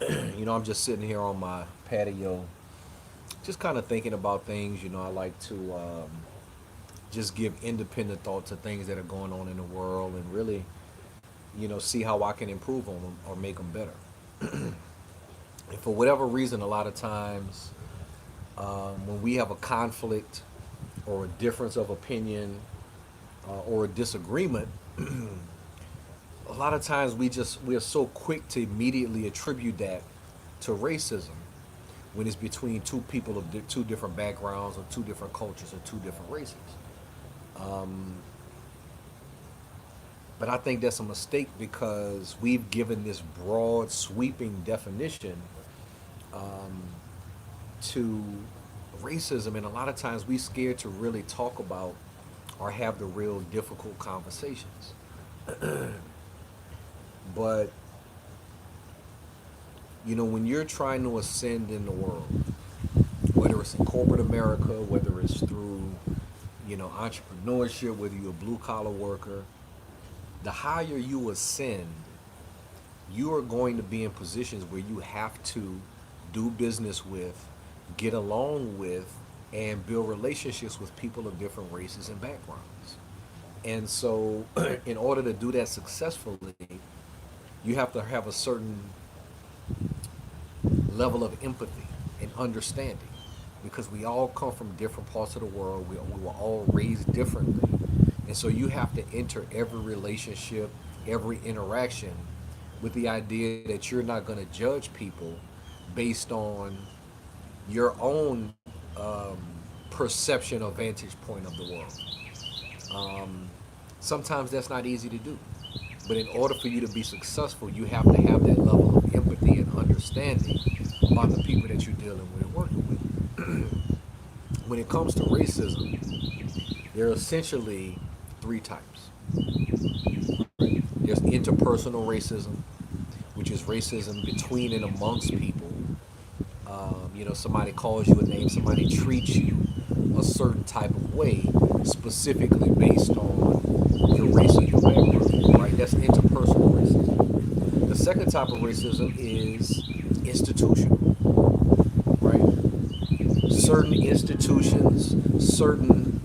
I'm just sitting here on my patio, just kind of thinking about things. I like to just give independent thought to things that are going on in the world and really, see how I can improve on them or make them better. And for whatever reason, a lot of times when we have a conflict or a difference of opinion or a disagreement, a lot of times we are so quick to immediately attribute that to racism when it's between two people of two different backgrounds or two different cultures or two different races. Um, but I think that's a mistake because we've given this broad, sweeping definition um, to racism, and a lot of times we scared to really talk about or have the real difficult conversations. But when you're trying to ascend in the world, whether it's in corporate America, whether it's through, entrepreneurship, whether you're a blue collar worker, the higher you ascend, you are going to be in positions where you have to do business with, get along with, and build relationships with people of different races and backgrounds. And so, in order to do that successfully, you have to have a certain level of empathy and understanding because we all come from different parts of the world. We were all raised differently. And so you have to enter every relationship, every interaction with the idea that you're not going to judge people based on your own perception or vantage point of the world. Um, Sometimes that's not easy to do. But in order for you to be successful, you have to have that level of empathy and understanding about the people that you're dealing with and working with. When it comes to racism, there are essentially three types. Right? There's interpersonal racism, which is racism between and amongst people. Somebody calls you a name, somebody treats you a certain type of way, specifically based on your race or your background. Right? That's interpersonal racism. The second type of racism is institutional. Right? Certain institutions, certain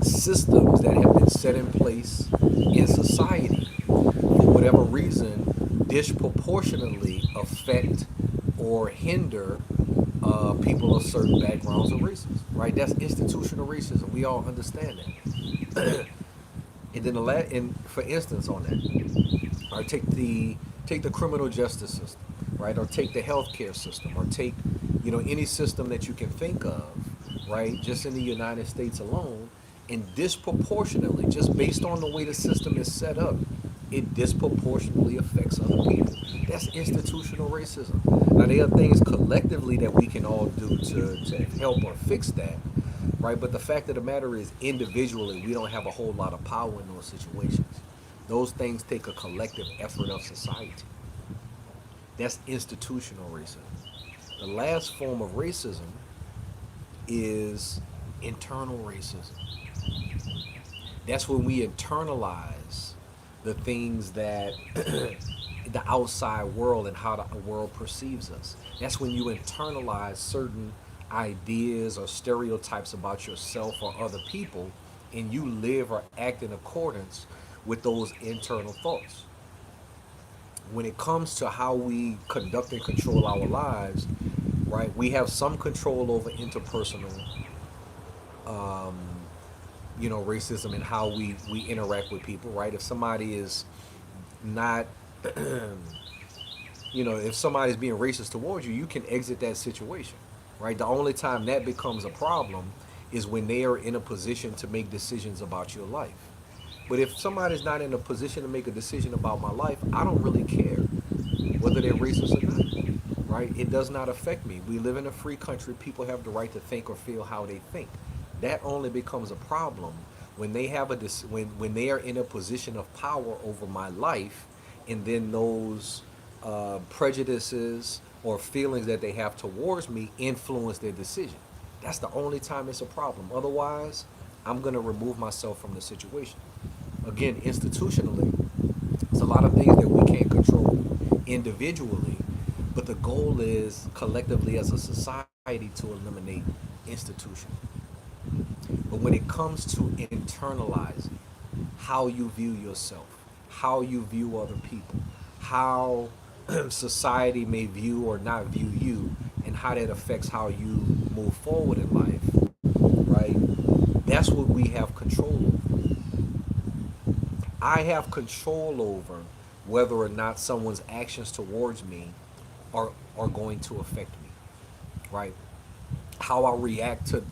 systems that have been set in place in society for whatever reason disproportionately affect or hinder people of certain backgrounds or races. Right? That's institutional racism. We all understand that. And then and for instance, on that, or take the criminal justice system, right? Or take the healthcare system, or take any system that you can think of, right? Just in the United States alone, and disproportionately, just based on the way the system is set up, it disproportionately affects other people. That's institutional racism. Now, there are things collectively that we can all do to help or fix that, right? But the fact of the matter is, individually, we don't have a whole lot of power in those situations. Those things take a collective effort of society. That's institutional racism. The last form of racism is internal racism. That's when we internalize the things that the outside world and how the world perceives us. That's when you internalize certain ideas or stereotypes about yourself or other people, and you live or act in accordance with those internal thoughts. When it comes to how we conduct and control our lives, right, we have some control over interpersonal, um, racism and how we interact with people, right? If somebody is not if somebody's being racist towards you, you can exit that situation, right? The only time that becomes a problem is when they are in a position to make decisions about your life. But if somebody's not in a position to make a decision about my life, I don't really care whether they're racist or not, right? It does not affect me. We live in a free country. People have the right to think or feel how they think. That only becomes a problem when they have when they are in a position of power over my life, and then those prejudices or feelings that they have towards me influence their decision. That's the only time it's a problem. Otherwise, I'm going to remove myself from the situation. Again, institutionally, so lot of things that we can't control individually, but the goal is collectively as a society to eliminate institution. But when it comes to internalizing how you view yourself, how you view other people, how society may view or not view you, and how that affects how you move forward in life, right? That's what we have control over. I have control over whether or not someone's actions towards me are going to affect me, right? How I react to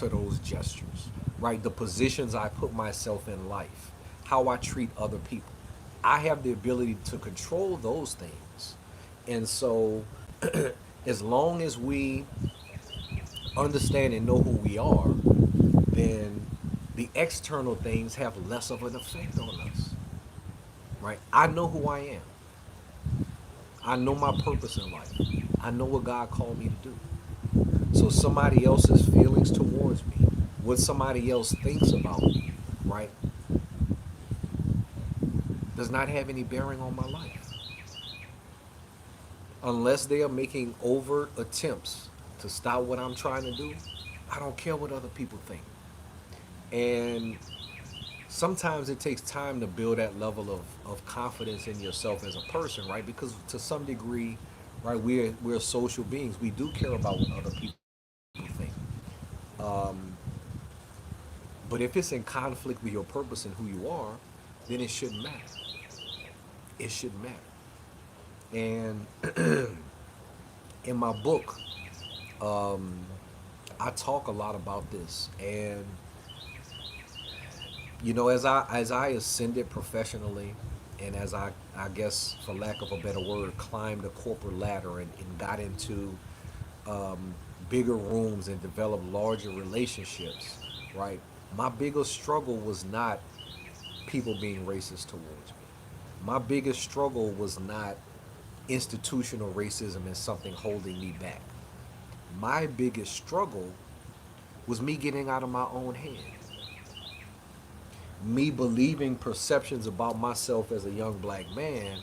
those gestures, right? The positions I put myself in life, how I treat other people. I have the ability to control those things. And so, as long as we understand and know who we are, then the external things have less of an effect on us, right? I know who I am. I know my purpose in life. I know what God called me to do. So somebody else's feelings towards me, what somebody else thinks about me, right, does not have any bearing on my life. Unless they are making overt attempts to stop what I'm trying to do, I don't care what other people think. And sometimes it takes time to build that level of confidence in yourself as a person, right? Because to some degree, right, we're social beings. We do care about what other people think. Um, but if it's in conflict with your purpose and who you are, then it shouldn't matter. It shouldn't matter. And in my book, um, I talk a lot about this. And as I ascended professionally, and as I guess for lack of a better word, climbed the corporate ladder and got into um, bigger rooms and developed larger relationships, right? My biggest struggle was not people being racist towards me. My biggest struggle was not institutional racism as something holding me back. My biggest struggle was me getting out of my own head. Me believing perceptions about myself as a young black man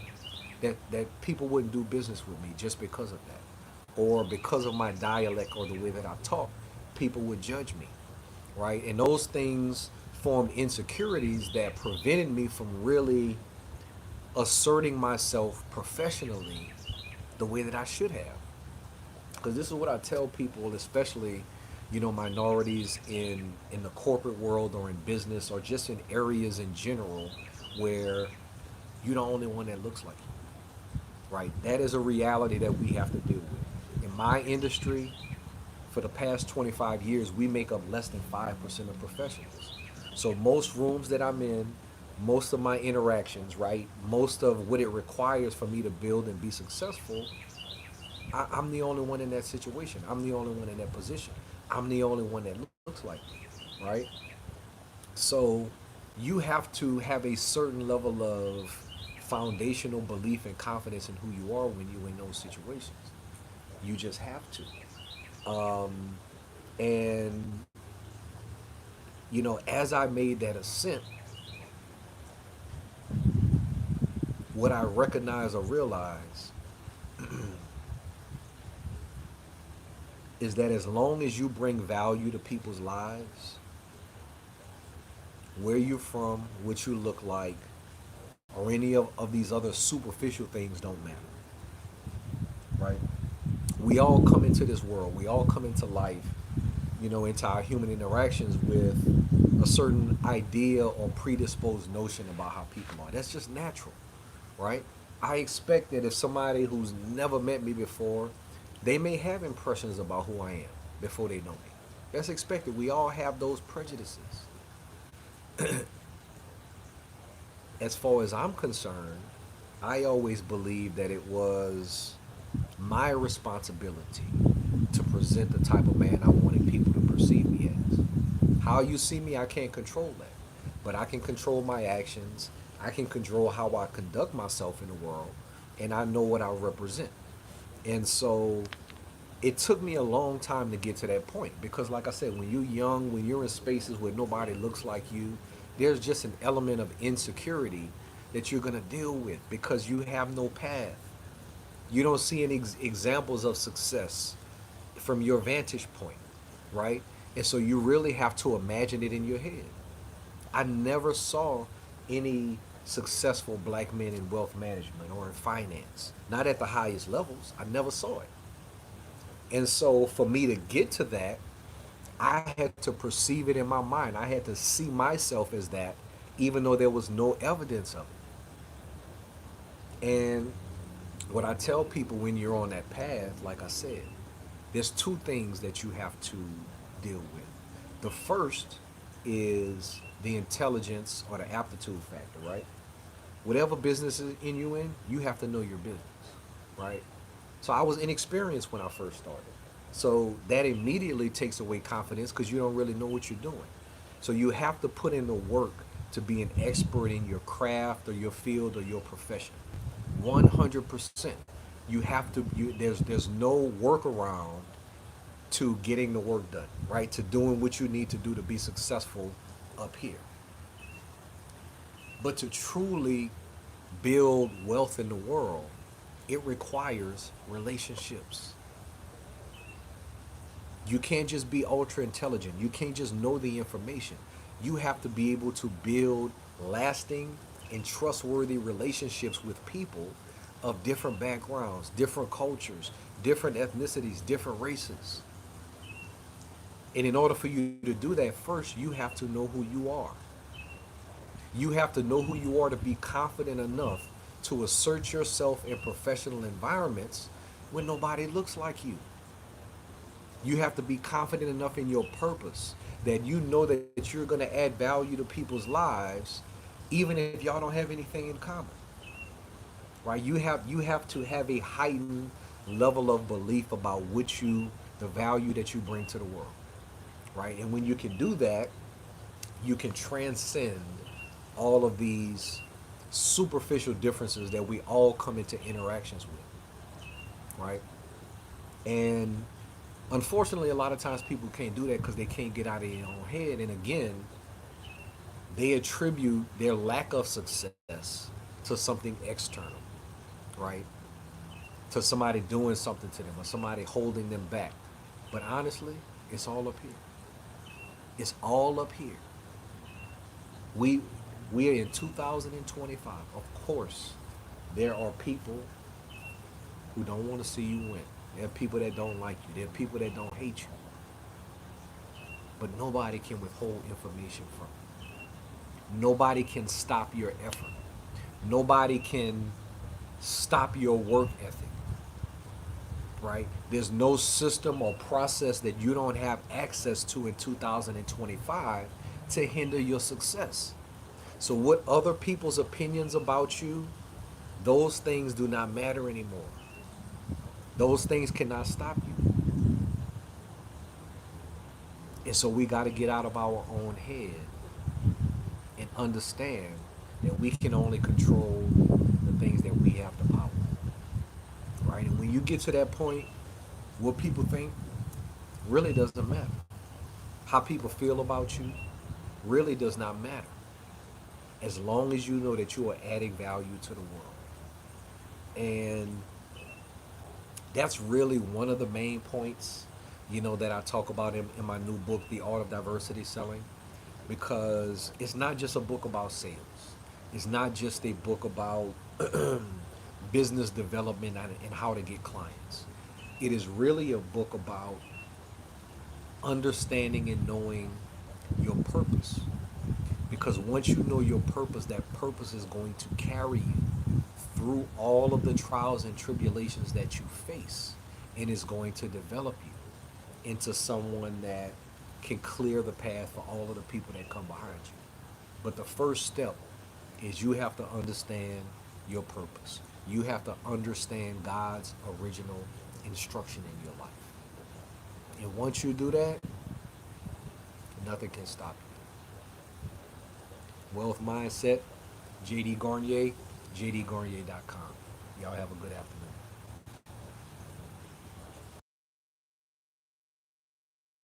that people wouldn't do business with me just because of that. Or because of my dialect or the way that I talk, people would judge me, right? And those things formed insecurities that prevented me from really asserting myself professionally the way that I should have. Because this is what I tell people, especially minorities in the corporate world or in business or just in areas in general where you're the only one that looks like you, right? That is a reality that we have to deal with. In my industry, for the past 25 years, we make up less than 5% of professionals. So most rooms that I'm in, most of my interactions, right, most of what it requires for me to build and be successful, I'm the only one in that situation. I'm the only one in that position. I'm the only one that looks like me, right? So you have to have a certain level of foundational belief and confidence in who you are when you're in those situations. You just have to. And as I made that ascent, what I recognize or realize is that as long as you bring value to people's lives, where you're from, what you look like, or any of these other superficial things don't matter, right? We all come into this world, we all come into life, into our human interactions with a certain idea or predisposed notion about how people are. That's just natural, right? I expect that if somebody who's never met me before, they may have impressions about who I am before they know me. That's expected. We all have those prejudices. As far as I'm concerned, I always believed that it was my responsibility to present the type of man I wanted people to perceive me as. How you see me, I can't control that. But I can control my actions. I can control how I conduct myself in the world. And I know what I represent. And so it took me a long time to get to that point because, like I said, when you're young, when you're in spaces where nobody looks like you, there's just an element of insecurity that you're going to deal with because you have no path. You don't see any examples of success from your vantage point, right? And so you really have to imagine it in your head. I never saw any successful black men in wealth management or in finance, not at the highest levels. I never saw it. And so for me to get to that, I had to perceive it in my mind. I had to see myself as that, even though there was no evidence of it. And what I tell people when you're on that path, like I said, there's two things that you have to deal with. The first is the intelligence or the aptitude factor, right? Whatever business in you in, you have to know your business, right? So I was inexperienced when I first started. So that immediately takes away confidence because you don't really know what you're doing. So you have to put in the work to be an expert in your craft or your field or your profession. 100%. You have to. There's no workaround to getting the work done, right? To doing what you need to do to be successful up here. But to truly build wealth in the world, it requires relationships. You can't just be ultra intelligent. You can't just know the information. You have to be able to build lasting and trustworthy relationships with people of different backgrounds, different cultures, different ethnicities, different races. And in order for you to do that, first, you have to know who you are. You have to know who you are to be confident enough to assert yourself in professional environments when nobody looks like you. You have to be confident enough in your purpose that you know that you're going to add value to people's lives even if y'all don't have anything in common. Right? You have to have a heightened level of belief about the value that you bring to the world. Right? And when you can do that, you can transcend all of these superficial differences that we all come into interactions with, right? And unfortunately, a lot of times people can't do that because they can't get out of their own head. And again, they attribute their lack of success to something external, right? To somebody doing something to them or somebody holding them back. But honestly, it's all up here. It's all up here. We we are in 2025. Of course, there are people who don't want to see you win. There are people that don't like you. There are people that don't hate you. But nobody can withhold information from you. Nobody can stop your effort. Nobody can stop your work ethic, right? There's no system or process that you don't have access to in 2025 to hinder your success. So, what other people's opinions about you, those things do not matter anymore. Those things cannot stop you. And so, we got to get out of our own head and understand that we can only control the things that we have the power, right? And when you get to that point, what people think really doesn't matter. How people feel about you really does not matter as long as you know that you are adding value to the world. And that's really one of the main points, that I talk about in my new book, The Art of Diversity Selling, because it's not just a book about sales. It's not just a book about business development and how to get clients. It is really a book about understanding and knowing your purpose. Because once you know your purpose, that purpose is going to carry you through all of the trials and tribulations that you face and is going to develop you into someone that can clear the path for all of the people that come behind you. But the first step is you have to understand your purpose. You have to understand God's original instruction in your life. And once you do that, nothing can stop you. Wealth Mindset, JD Garnier, jdgarnier.com. Y'all have a good afternoon.